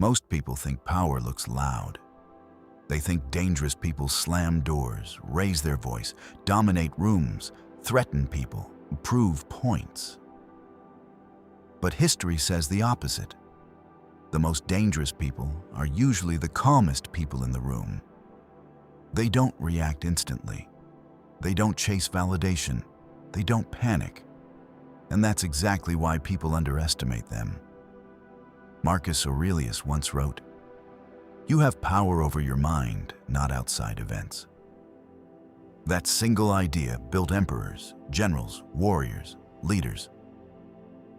Most people think power looks loud. They think dangerous people slam doors, raise their voice, dominate rooms, threaten people, prove points. But history says the opposite. The most dangerous people are usually the calmest people in the room. They don't react instantly. They don't chase validation. They don't panic. And that's exactly why people underestimate them. Marcus Aurelius once wrote, "You have power over your mind, not outside events." That single idea built emperors, generals, warriors, leaders.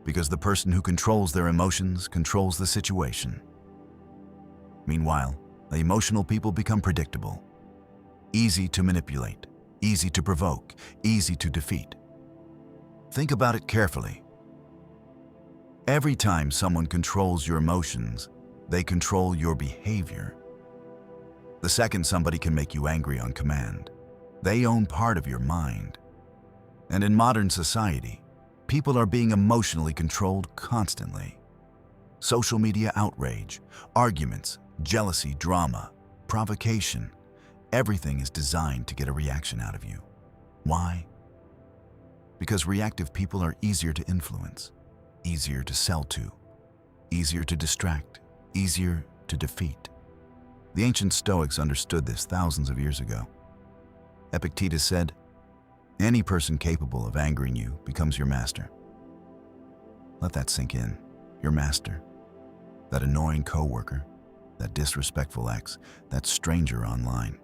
Because the person who controls their emotions controls the situation. Meanwhile, the emotional people become predictable, easy to manipulate, easy to provoke, easy to defeat. Think about it carefully. Every time someone controls your emotions, they control your behavior. The second somebody can make you angry on command, they own part of your mind. And in modern society, people are being emotionally controlled constantly. Social media outrage, arguments, jealousy, drama, provocation, everything is designed to get a reaction out of you. Why? Because reactive people are easier to influence, easier to sell to, easier to distract, easier to defeat. The ancient Stoics understood this thousands of years ago. Epictetus said, "Any person capable of angering you becomes your master." Let that sink in. Your master. That annoying coworker, that disrespectful ex, that stranger online.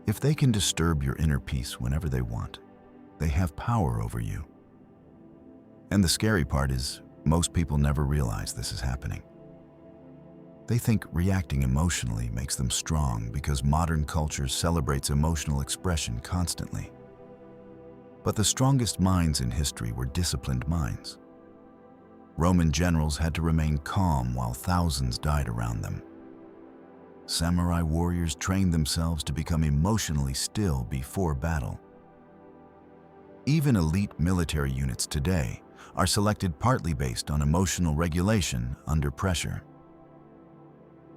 If they can disturb your inner peace whenever they want, they have power over you. And the scary part is, most people never realize this is happening. They think reacting emotionally makes them strong because modern culture celebrates emotional expression constantly. But the strongest minds in history were disciplined minds. Roman generals had to remain calm while thousands died around them. Samurai warriors trained themselves to become emotionally still before battle. Even elite military units today are selected partly based on emotional regulation under pressure.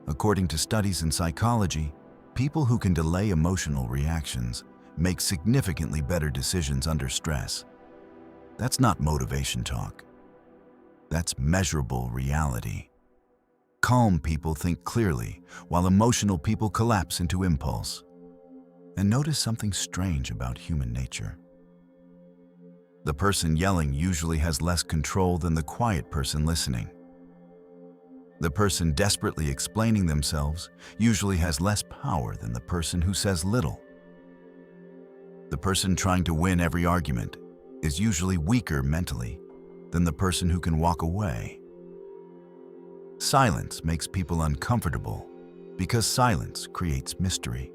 According to studies in psychology, people who can delay emotional reactions make significantly better decisions under stress. That's not motivation talk. That's measurable reality. Calm people think clearly, while emotional people collapse into impulse. And notice something strange about human nature. The person yelling usually has less control than the quiet person listening. The person desperately explaining themselves usually has less power than the person who says little. The person trying to win every argument is usually weaker mentally than the person who can walk away. Silence makes people uncomfortable because silence creates mystery,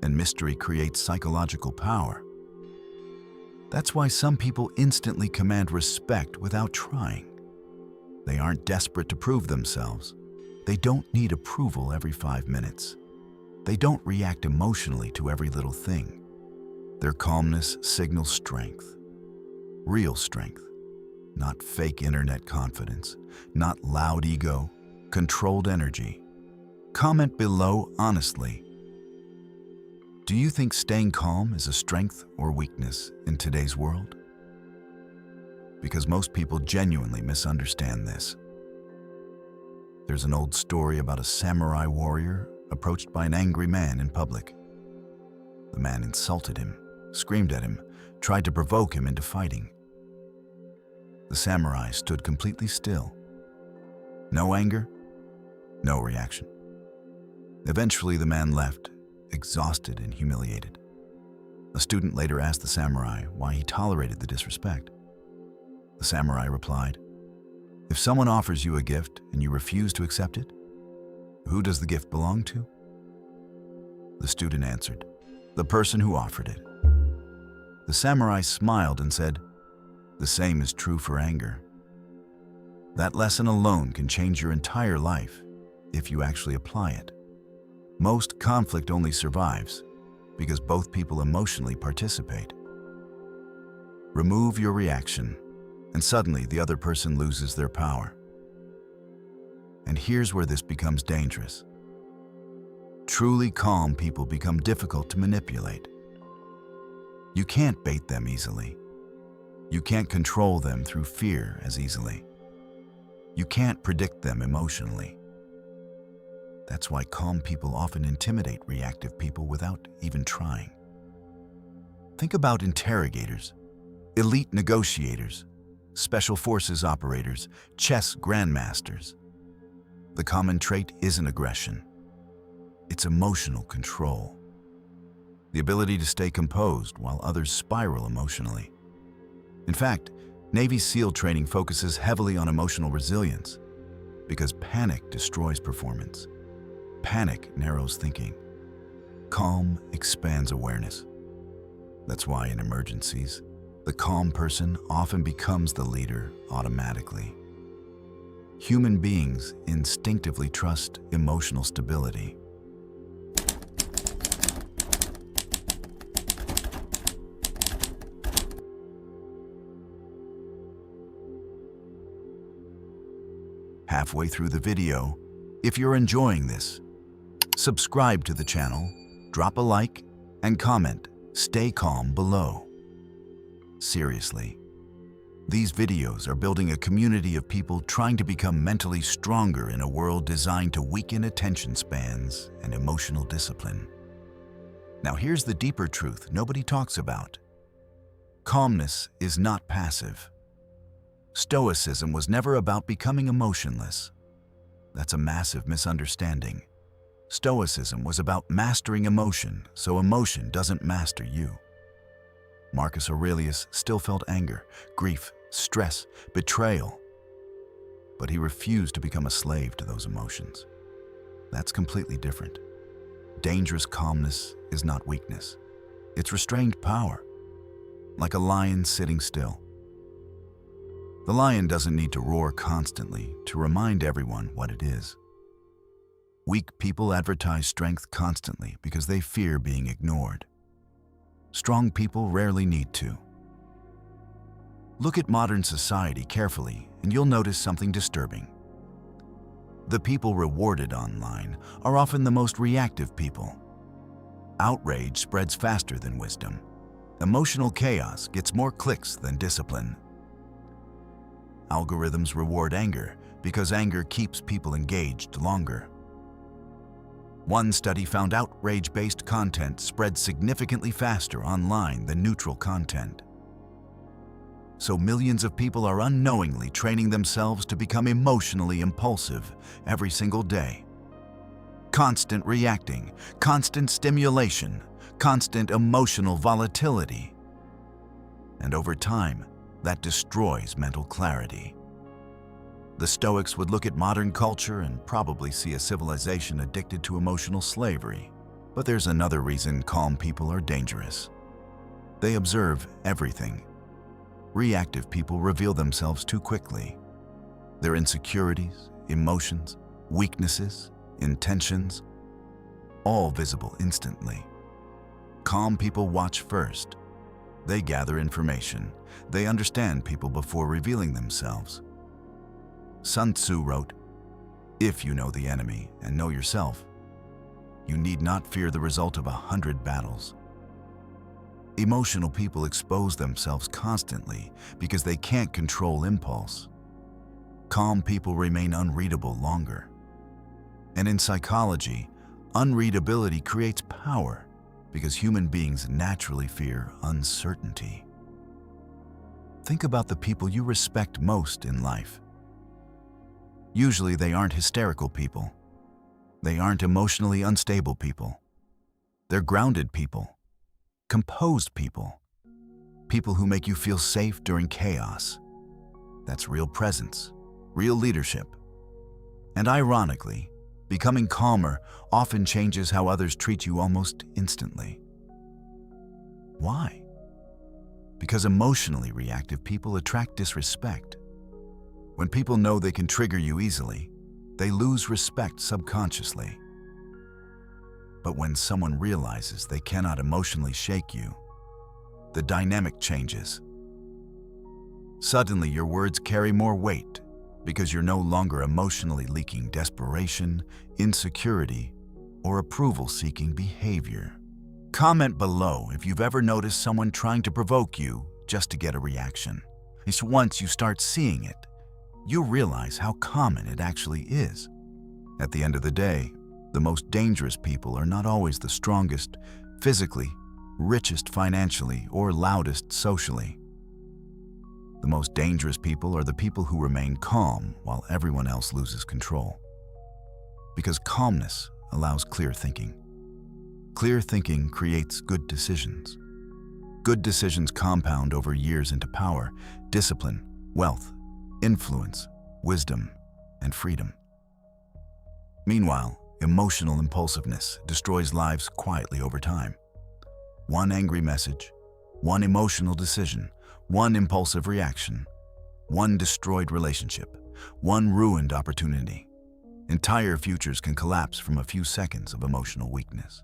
and mystery creates psychological power. That's why some people instantly command respect without trying. They aren't desperate to prove themselves. They don't need approval every 5 minutes. They don't react emotionally to every little thing. Their calmness signals strength, real strength, not fake internet confidence, not loud ego, controlled energy. Comment below honestly. Do you think staying calm is a strength or weakness in today's world? Because most people genuinely misunderstand this. There's an old story about a samurai warrior approached by an angry man in public. The man insulted him, screamed at him, tried to provoke him into fighting. The samurai stood completely still. No anger, no reaction. Eventually, the man left, exhausted and humiliated. A student later asked the samurai why he tolerated the disrespect. The samurai replied, "If someone offers you a gift and you refuse to accept it, who does the gift belong to?" The student answered, "The person who offered it." The samurai smiled and said, "The same is true for anger." That lesson alone can change your entire life if you actually apply it. Most conflict only survives because both people emotionally participate. Remove your reaction, and suddenly the other person loses their power. And here's where this becomes dangerous. Truly calm people become difficult to manipulate. You can't bait them easily. You can't control them through fear as easily. You can't predict them emotionally. That's why calm people often intimidate reactive people without even trying. Think about interrogators, elite negotiators, special forces operators, chess grandmasters. The common trait isn't aggression. It's emotional control. The ability to stay composed while others spiral emotionally. In fact, Navy SEAL training focuses heavily on emotional resilience because panic destroys performance. Panic narrows thinking. Calm expands awareness. That's why in emergencies, the calm person often becomes the leader automatically. Human beings instinctively trust emotional stability. Halfway through the video, if you're enjoying this, subscribe to the channel, drop a like, and comment, "Stay calm" below. Seriously, these videos are building a community of people trying to become mentally stronger in a world designed to weaken attention spans and emotional discipline. Now here's the deeper truth nobody talks about. Calmness is not passive. Stoicism was never about becoming emotionless. That's a massive misunderstanding. Stoicism was about mastering emotion, so emotion doesn't master you. Marcus Aurelius still felt anger, grief, stress, betrayal, but he refused to become a slave to those emotions. That's completely different. Dangerous calmness is not weakness. It's restrained power, like a lion sitting still. The lion doesn't need to roar constantly to remind everyone what it is. Weak people advertise strength constantly because they fear being ignored. Strong people rarely need to. Look at modern society carefully and you'll notice something disturbing. The people rewarded online are often the most reactive people. Outrage spreads faster than wisdom. Emotional chaos gets more clicks than discipline. Algorithms reward anger because anger keeps people engaged longer. One study found outrage-based content spread significantly faster online than neutral content. So millions of people are unknowingly training themselves to become emotionally impulsive every single day. Constant reacting, constant stimulation, constant emotional volatility. And over time, that destroys mental clarity. The Stoics would look at modern culture and probably see a civilization addicted to emotional slavery. But there's another reason calm people are dangerous. They observe everything. Reactive people reveal themselves too quickly. Their insecurities, emotions, weaknesses, intentions, all visible instantly. Calm people watch first. They gather information. They understand people before revealing themselves. Sun Tzu wrote, "If you know the enemy and know yourself, you need not fear the result of 100 battles." Emotional people expose themselves constantly because they can't control impulse. Calm people remain unreadable longer. And in psychology, unreadability creates power because human beings naturally fear uncertainty. Think about the people you respect most in life. Usually they aren't hysterical people. They aren't emotionally unstable people. They're grounded people, composed people, people who make you feel safe during chaos. That's real presence, real leadership. And ironically, becoming calmer often changes how others treat you almost instantly. Why? Because emotionally reactive people attract disrespect. When people know they can trigger you easily, they lose respect subconsciously. But when someone realizes they cannot emotionally shake you, the dynamic changes. Suddenly, your words carry more weight, because you're no longer emotionally leaking desperation, insecurity, or approval-seeking behavior. Comment below if you've ever noticed someone trying to provoke you just to get a reaction. It's once you start seeing it, you realize how common it actually is. At the end of the day, the most dangerous people are not always the strongest physically, richest financially, or loudest socially. The most dangerous people are the people who remain calm while everyone else loses control. Because calmness allows clear thinking. Clear thinking creates good decisions. Good decisions compound over years into power, discipline, wealth, influence, wisdom, and freedom. Meanwhile, emotional impulsiveness destroys lives quietly over time. One angry message, one emotional decision, one impulsive reaction, one destroyed relationship, one ruined opportunity. Entire futures can collapse from a few seconds of emotional weakness.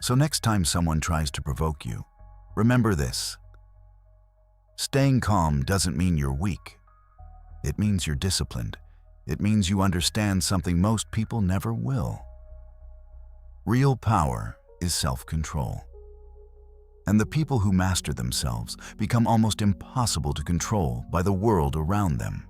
So next time someone tries to provoke you, remember this. Staying calm doesn't mean you're weak. It means you're disciplined. It means you understand something most people never will. Real power is self-control. And the people who master themselves become almost impossible to control by the world around them.